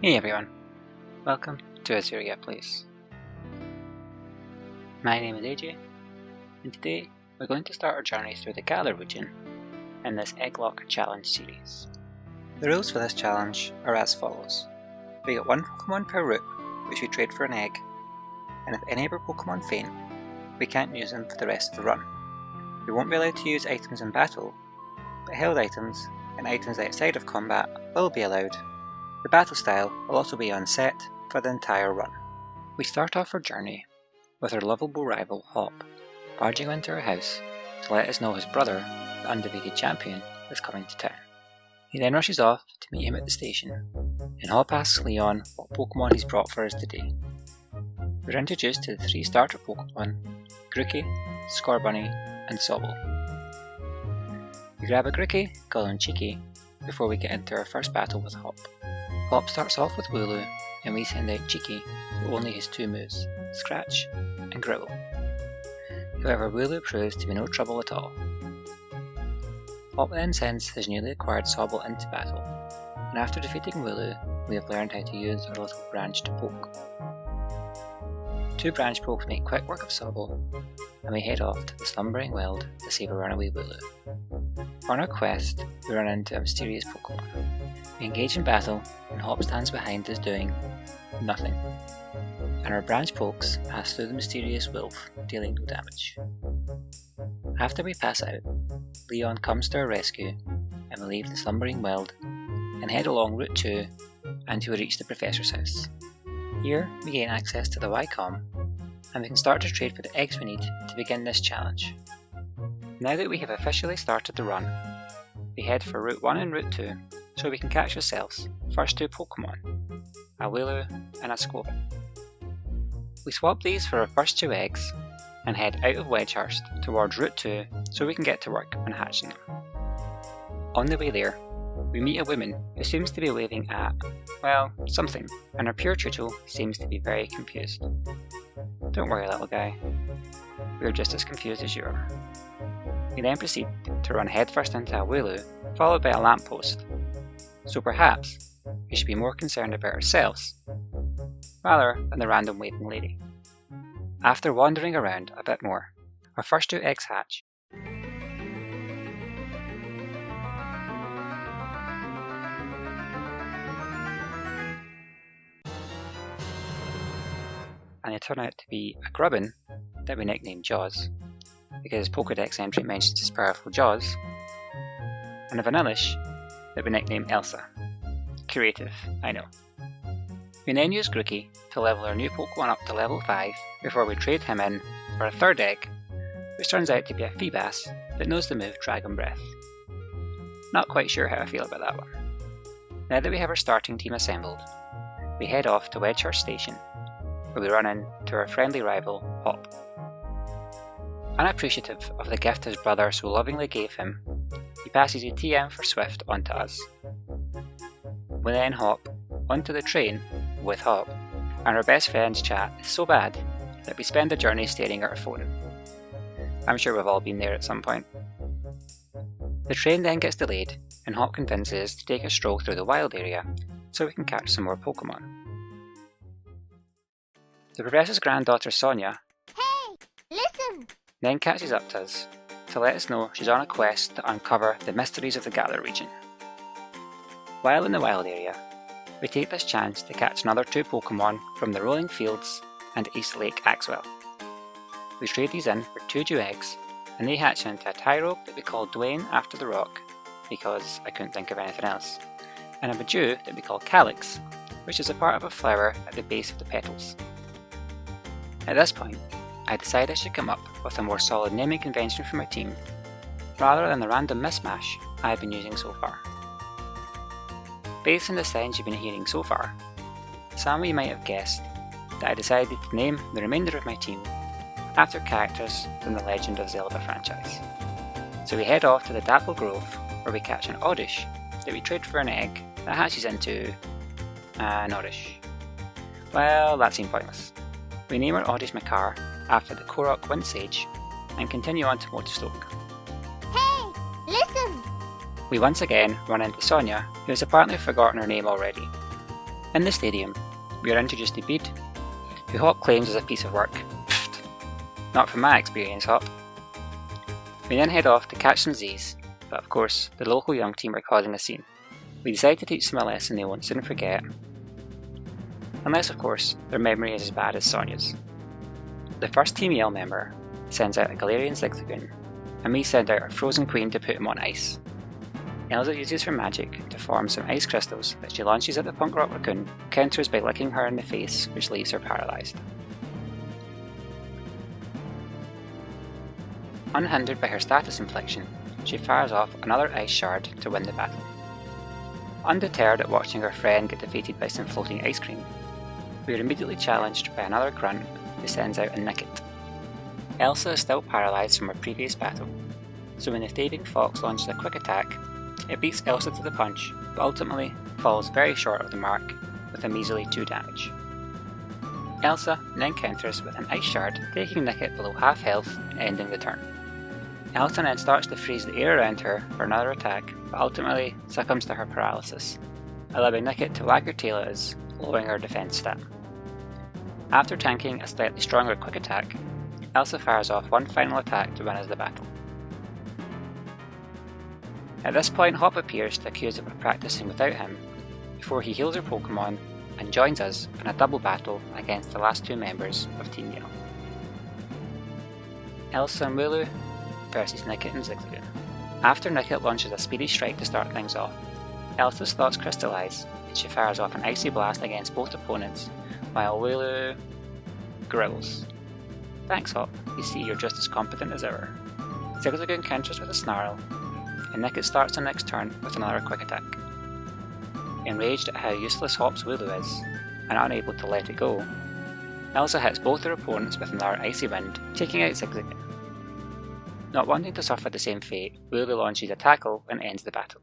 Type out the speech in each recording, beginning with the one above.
Hey everyone, welcome to Azuria Place. My name is AJ, and today we're going to start our journey through the Galar region in this Egglocke challenge series. The rules for this challenge are as follows. We get one Pokemon per route, which we trade for an egg, and if any of our Pokemon faint, we can't use them for the rest of the run. We won't be allowed to use items in battle, but held items and items outside of combat will be allowed. The battle style will also be on set for the entire run. We start off our journey with our lovable rival Hop, barging into our house to let us know his brother, the undefeated champion, is coming to town. He then rushes off to meet him at the station, and Hop asks Leon what Pokemon he's brought for us today. We're introduced to the 3 starter Pokemon, Grookey, Scorbunny, and Sobble. We grab a Grookey, call him Cheeky, before we get into our first battle with Hop. Hop starts off with Wooloo, and we send out Cheeky with only his 2 moves, Scratch and Growl. However, Wooloo proves to be no trouble at all. Hop then sends his newly acquired Sobble into battle, and after defeating Wooloo, we have learned how to use our little branched poke. 2 branch pokes make quick work of Sobble, and we head off to the slumbering world to save a runaway Wooloo. On our quest, we run into a mysterious Pokemon. We engage in battle, and Hop stands behind us doing nothing, and our branch pokes pass through the mysterious wolf, dealing no damage. After we pass out, Leon comes to our rescue, and we leave the slumbering world and head along Route 2 until we reach the Professor's house. Here we gain access to the Wakai, and we can start to trade for the eggs we need to begin this challenge. Now that we have officially started the run, we head for Route 1 and Route 2 so we can catch ourselves first 2 Pokemon, a Wooloo and a Squirtle. We swap these for our first 2 eggs and head out of Wedgehurst towards Route 2 so we can get to work on hatching them. On the way there, we meet a woman who seems to be waving at, well, something, and our pure Turtle seems to be very confused. Don't worry, little guy, we're just as confused as you are. We then proceed to run headfirst into a Wooloo, followed by a lamppost. So perhaps we should be more concerned about ourselves, rather than the random waving lady. After wandering around a bit more, our first 2 eggs hatch. And they turn out to be a Grubbin that we nicknamed Jaws, because his Pokedex entry mentions his powerful jaws, and a Vanillish that we nicknamed Elsa. Creative, I know. We then use Grookey to level our new Pokemon up to level 5 before we trade him in for a 3rd egg, which turns out to be a Feebas that knows the move Dragon Breath. Not quite sure how I feel about that one. Now that we have our starting team assembled, we head off to Wedgehurst Station, where we run into our friendly rival, Hop. Unappreciative of the gift his brother so lovingly gave him, he passes a TM for Swift onto us. We then hop onto the train with Hop, and our best friend's chat is so bad that we spend the journey staring at our phone. I'm sure we've all been there at some point. The train then gets delayed, and Hop convinces us to take a stroll through the wild area so we can catch some more Pokemon. The Professor's granddaughter Sonia then catches up to us to let us know she's on a quest to uncover the mysteries of the Galar region. While in the wild area, we take this chance to catch another 2 Pokemon from the Rolling Fields and East Lake Axwell. We trade these in for 2 Dew eggs, and they hatch into a Tyrogue that we call Dwayne after the rock, because I couldn't think of anything else, and a Majoras that we call Calyx, which is a part of a flower at the base of the petals. At this point, I decide I should come up with a more solid naming convention for my team, rather than the random mismatch I've been using so far. Based on the sounds you've been hearing so far, some of you might have guessed that I decided to name the remainder of my team after characters from the Legend of Zelda franchise. So we head off to the Dapple Grove, where we catch an Oddish that we trade for an egg that hatches into an Oddish. Well, that seemed pointless. We name our Oddish Makar after the Korok Wind Sage and continue on to Motostoke. Hey, listen! We once again run into Sonia, who has apparently forgotten her name already. In the stadium, we are introduced to Bede, who Hop claims is a piece of work. Pfft. Not from my experience, Hop. We then head off to catch some Z's, but of course, the local young team are causing a scene. We decide to teach them a lesson they won't soon forget. Unless, of course, their memory is as bad as Sonia's. The first Team Yell member sends out a Galarian Zigzagoon, and we send out our Frozen Queen to put him on ice. Elsa uses her magic to form some ice crystals that she launches at the punk rock raccoon, who counters by licking her in the face, which leaves her paralysed. Unhindered by her status infliction, she fires off another ice shard to win the battle. Undeterred at watching her friend get defeated by some floating ice cream, we are immediately challenged by another grunt who sends out a Nickit. Elsa is still paralysed from her previous battle, so when the thieving fox launches a quick attack, it beats Elsa to the punch, but ultimately falls very short of the mark with a measly 2 damage. Elsa then counters with an ice shard, taking Nickit below half health and ending the turn. Elsa then starts to freeze the air around her for another attack, but ultimately succumbs to her paralysis, allowing Nickit to wag her tail at us, lowering her defense stat. After tanking a slightly stronger quick attack, Elsa fires off one final attack to win us the battle. At this point, Hop appears to accuse her of practicing without him, before he heals her Pokemon and joins us in a double battle against the last 2 members of Team Yell. Elsa and Wooloo versus Nickit and Zigzagoon. After Nickit launches a speedy strike to start things off, Elsa's thoughts crystallise and she fires off an icy blast against both opponents, while Wooloo growls. Thanks, Hop, you see you're just as competent as ever. Zigzagoon counters with a snarl, and Nickit starts the next turn with another quick attack. Enraged at how useless Hop's Wooloo is, and unable to let it go, Elsa hits both her opponents with another icy wind, taking out Zigzagoon. Not wanting to suffer the same fate, Wooloo launches a tackle and ends the battle.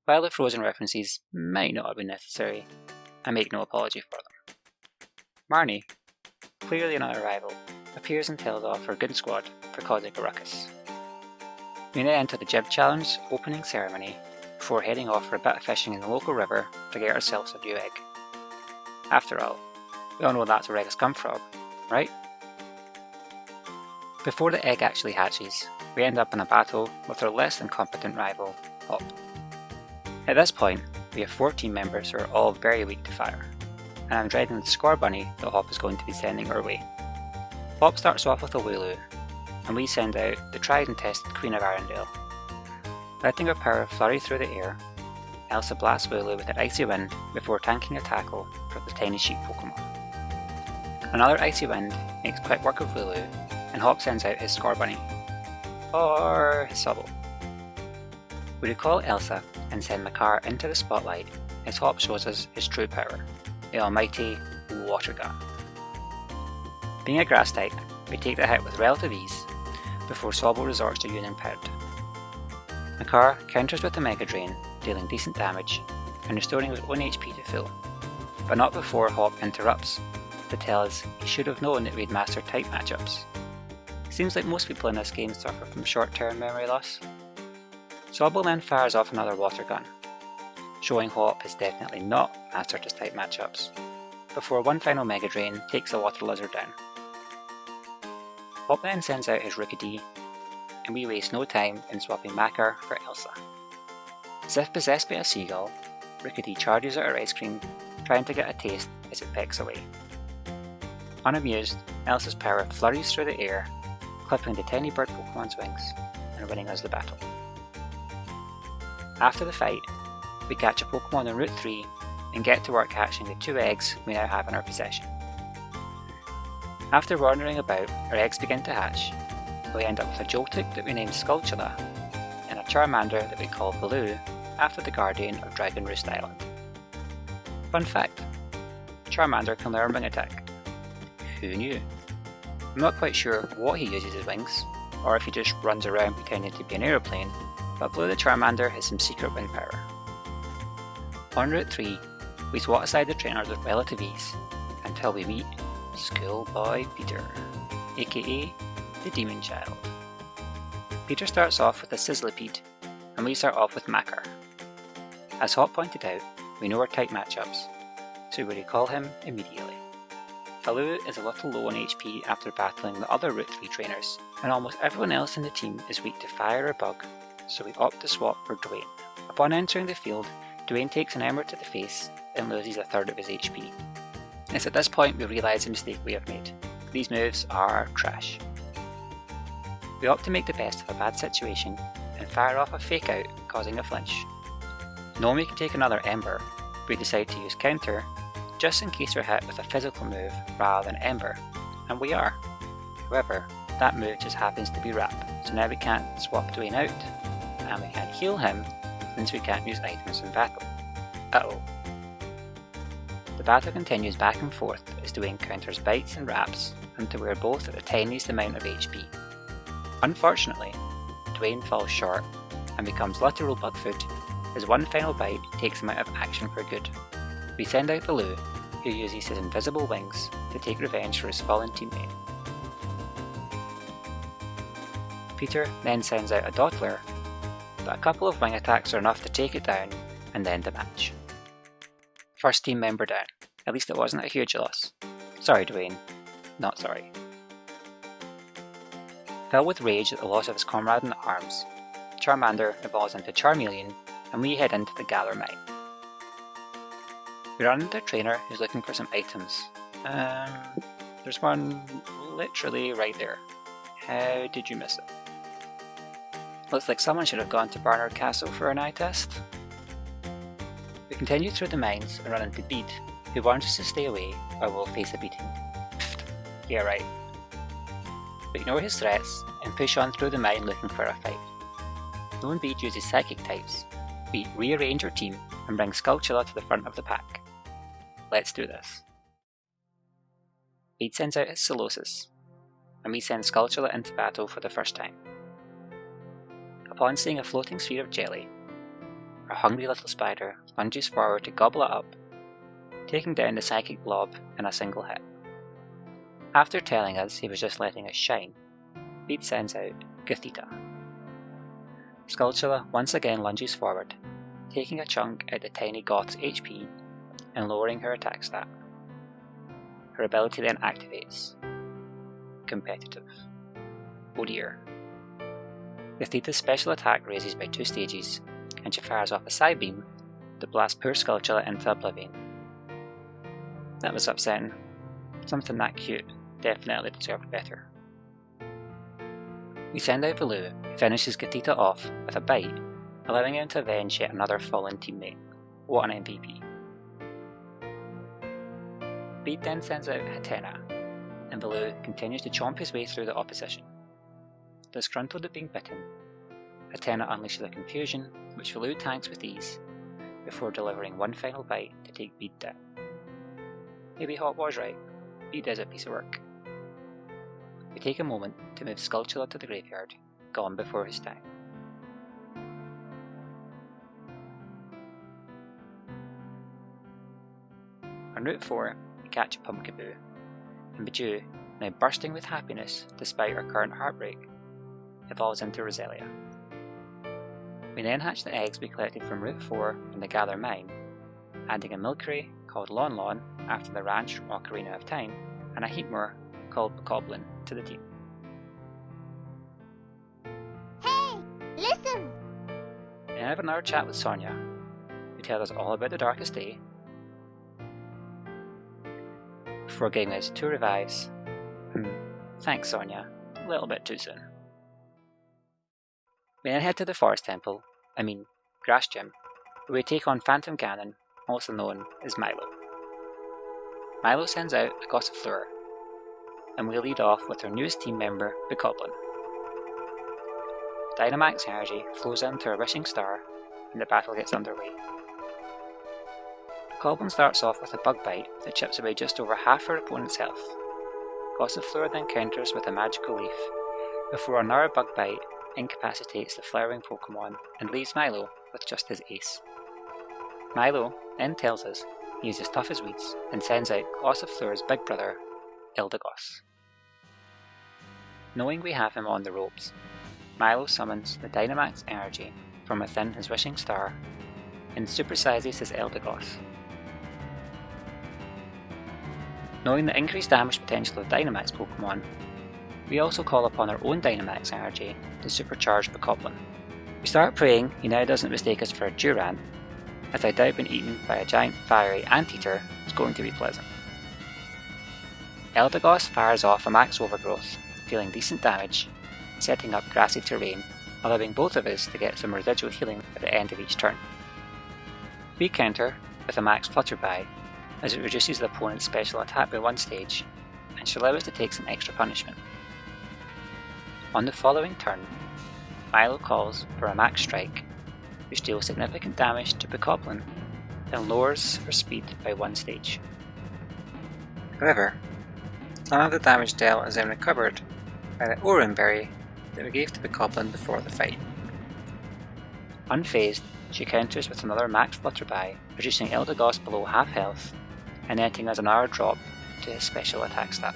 While the Frozen references might not have been necessary, I make no apology for them. Marnie, clearly another rival, appears and tells off her good squad for causing a ruckus. We then enter the Jib Challenge opening ceremony before heading off for a bit of fishing in the local river to get ourselves a new egg. After all, we all know that's where eggs come from, right? Before the egg actually hatches, we end up in a battle with our less than competent rival, Hop. At this point, we have 4 team members who are all very weak to fire, and I'm dreading the score bunny that Hop is going to be sending our way. Hop starts off with a Wooloo, and we send out the tried and tested Queen of Arendelle. Letting her power flurry through the air, Elsa blasts Wooloo with an icy wind before tanking a tackle for the tiny sheep Pokemon. Another icy wind makes quick work of Wooloo, and Hop sends out his score bunny, or his Sobble. We recall Elsa and send Makar into the spotlight as Hop shows us his true power, the almighty Water Gun. Being a grass type, we take the hit with relative ease before Sobble resorts to using Pound. Makar counters with a Mega Drain, dealing decent damage and restoring his own HP to full, but not before Hop interrupts to tell us he should have known that we'd mastered type matchups. Seems like most people in this game suffer from short-term memory loss. Sobble then fires off another Water Gun, showing Hop has definitely not mastered his type matchups, before one final Mega Drain takes the Water Lizard down. Hop then sends out his Rookidee, and we waste no time in swapping Makar for Elsa. As if possessed by a seagull, Rookidee charges at her ice cream, trying to get a taste as it pecks away. Unamused, Elsa's power flurries through the air, clipping the tiny bird Pokemon's wings and winning us the battle. After the fight, we catch a Pokemon on Route 3 and get to work hatching the 2 eggs we now have in our possession. After wandering about, our eggs begin to hatch. We end up with a Joltik that we named Skulltula, and a Charmander that we call Baloo after the guardian of Dragon Roost Island. Fun fact, Charmander can learn Wing Attack. Who knew? I'm not quite sure what he uses his wings, or if he just runs around pretending to be an aeroplane, but Blue the Charmander has some secret wing power. On Route 3, we swat aside the trainers with relative ease, until we meet Schoolboy Peter, aka the Demon Child. Peter starts off with a Sizzlipede, and we start off with Makar. As Hop pointed out, we know our type matchups, so we recall him immediately. Valoo is a little low on HP after battling the other Route 3 trainers, and almost everyone else in the team is weak to fire or bug, so we opt to swap for Dwayne. Upon entering the field, Dwayne takes an emerald to the face and loses a third of his HP. It's at this point we realise the mistake we have made. These moves are trash. We opt to make the best of a bad situation and fire off a fake out, causing a flinch. Knowing we can take another ember, we decide to use counter just in case we're hit with a physical move rather than ember, and we are. However, that move just happens to be wrap, so now we can't swap Dwayne out, and we can't heal him since we can't use items in battle. Uh-oh. The battle continues back and forth as Dwayne counters bites and wraps until we are both at the tiniest amount of HP. Unfortunately, Dwayne falls short and becomes literal bug food as one final bite takes him out of action for good. We send out Valoo, who uses his invisible wings to take revenge for his fallen teammate. Peter then sends out a Dottler, but a couple of wing attacks are enough to take it down and end the match. First team member down. At least it wasn't a huge loss. Sorry Dwayne, not sorry. Filled with rage at the loss of his comrade in arms, Charmander evolves into Charmeleon and we head into the Gather Mine. We run into a trainer who's looking for some items. There's one literally right there. How did you miss it? Looks like someone should have gone to Barnard Castle for an eye test. We continue through the mines and run into Bede, who warns us to stay away or we'll face a beating. Yeah right. We ignore his threats and push on through the mine looking for a fight. Knowing Bede uses psychic types, we rearrange our team and bring Skulltula to the front of the pack. Let's do this. Bede sends out his Solosis, and we send Skulltula into battle for the first time. Upon seeing a floating sphere of jelly, our hungry little spider lunges forward to gobble it up, taking down the psychic blob in a single hit. After telling us he was just letting us shine, Bede sends out Gothita. Skulltula once again lunges forward, taking a chunk out the tiny goth's HP and lowering her attack stat. Her ability then activates. Competitive. Oh dear. Gothita's special attack raises by 2 stages, and she fires off a side beam to blast poor Skulltula into oblivion. That was upsetting. Something that cute definitely deserved better. We send out Valoo, who finishes Gothita off with a bite, allowing him to avenge yet another fallen teammate. What an MVP. Bede then sends out Hatena, and Valoo continues to chomp his way through the opposition. Disgruntled at being bitten, Hatena unleashes a confusion, which Valoo tanks with ease, before delivering one final bite to take Bede down. Maybe Hawk was right, Bede is a piece of work. We take a moment to move Skulltula to the graveyard, gone before his time. On Route 4, we catch a Pumpkaboo, and Bidoo, now bursting with happiness despite her current heartbreak, evolves into Roselia. We then hatch the eggs we collected from Route 4 in the Gather Mine, adding a Milcery called Lon Lon after the ranch from Ocarina of Time, and a Heatmore called Bokoblin to the team. Hey, listen! We have another chat with Sonia, who tells us all about the Darkest Day, before giving us 2 revives. Thanks Sonia, a little bit too soon. We then head to the Forest Temple, Grass Gym, where we take on Phantom Ganon, also known as Milo. Milo sends out a Gossifleur, and we lead off with our newest team member, Bokoblin. Dynamax energy flows into a wishing star, and the battle gets underway. Bokoblin starts off with a bug bite that chips away just over half her opponent's health. Gossifleur then counters with a magical leaf, before another bug bite incapacitates the flowering Pokemon and leaves Milo with just his ace. Milo then tells us he is as tough as weeds and sends out Gossifleur's big brother, Eldegoss. Knowing we have him on the ropes, Milo summons the Dynamax energy from within his wishing star and supersizes his Eldegoss. Knowing the increased damage potential of Dynamax Pokemon, we also call upon our own Dynamax energy to supercharge Bokoblin. We start praying he now doesn't mistake us for a Durant, as I doubt being eaten by a giant fiery anteater is going to be pleasant. Eldegoss fires off a max overgrowth, dealing decent damage, setting up grassy terrain, allowing both of us to get some residual healing at the end of each turn. We counter with a max Flutterby, as it reduces the opponent's special attack by 1 stage, and should allow us to take some extra punishment. On the following turn, Milo calls for a max strike, which deals significant damage to Bokoblin and lowers her speed by 1 stage. However, some of the damage dealt is then recovered by the Orin Berry that we gave to Bokoblin before the fight. Unfazed, she counters with another max Flutterby, reducing Eldegoss below half health and netting us an hour drop to his special attack stat.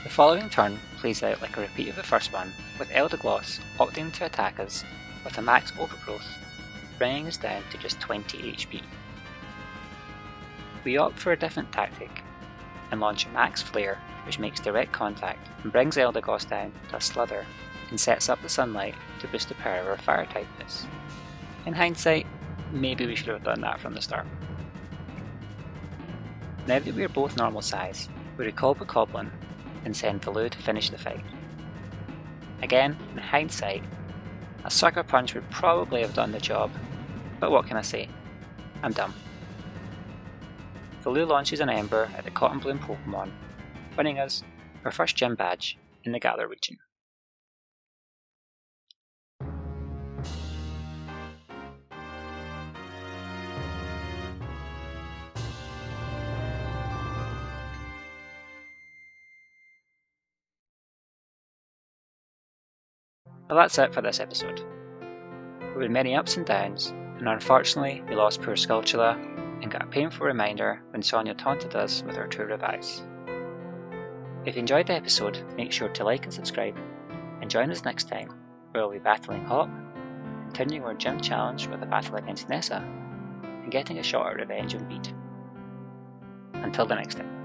The following turn plays out like a repeat of the first one, with Eldegoss opting to attack us with a max overgrowth, bringing us down to just 20 HP. We opt for a different tactic and launch a max flare, which makes direct contact and brings Eldegoss down to a slither and sets up the sunlight to boost the power of our fire typeness. In hindsight, maybe we should have done that from the start. Now that we are both normal size, we recall Bokoblin and send Valoo to finish the fight. Again, in hindsight, a Sucker Punch would probably have done the job, but what can I say? I'm dumb. Valoo launches an Ember at the Cotton Bloom Pokemon, winning us our first gym badge in the Galar region. Well, that's it for this episode. We had many ups and downs, and unfortunately we lost poor Skulltula and got a painful reminder when Sonia taunted us with her true revives. If you enjoyed the episode, make sure to like and subscribe, and join us next time where we'll be battling Hop, continuing our gym challenge with a battle against Nessa, and getting a shot at revenge on Beat. Until the next time.